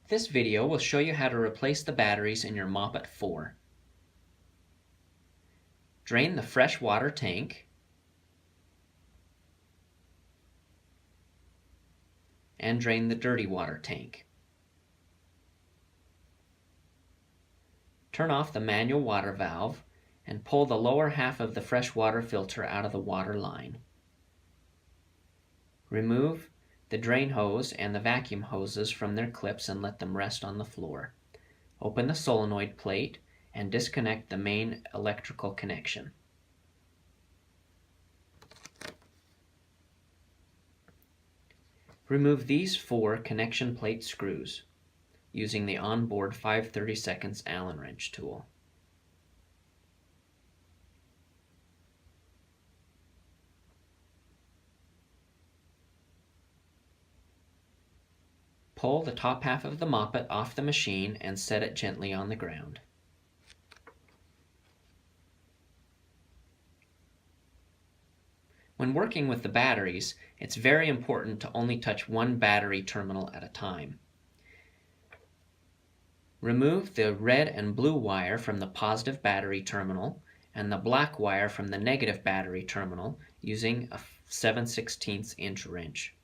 This video will show you how to replace the batteries in your Mopit 4. Drain the fresh water tank and drain the dirty water tank. Turn off the manual water valve and pull the lower half of the fresh water filter out of the water line. Remove the drain hose and the vacuum hoses from their clips and let them rest on the floor. Open the solenoid plate and disconnect the main electrical connection. Remove these 4 connection plate screws using the onboard 5/32 Allen wrench tool. Pull the top half of the moppet off the machine and set it gently on the ground. When working with the batteries, it's very important to only touch one battery terminal at a time. Remove the red and blue wire from the positive battery terminal and the black wire from the negative battery terminal using a 7/16 inch wrench.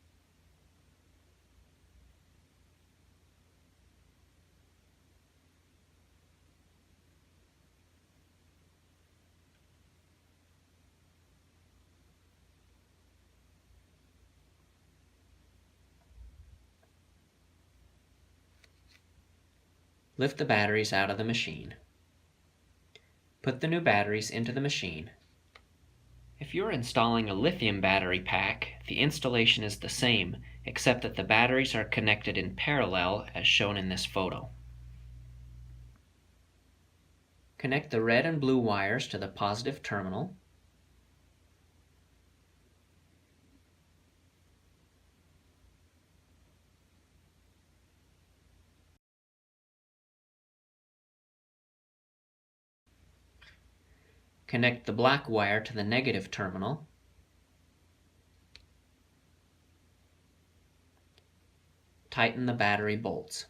Lift the batteries out of the machine. Put the new batteries into the machine. If you're installing a lithium battery pack, the installation is the same, except that the batteries are connected in parallel as shown in this photo. Connect the red and blue wires to the positive terminal. Connect the black wire to the negative terminal. Tighten the battery bolts.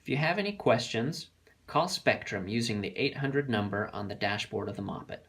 If you have any questions, call Spectrum using the 800 number on the dashboard of the Mopit.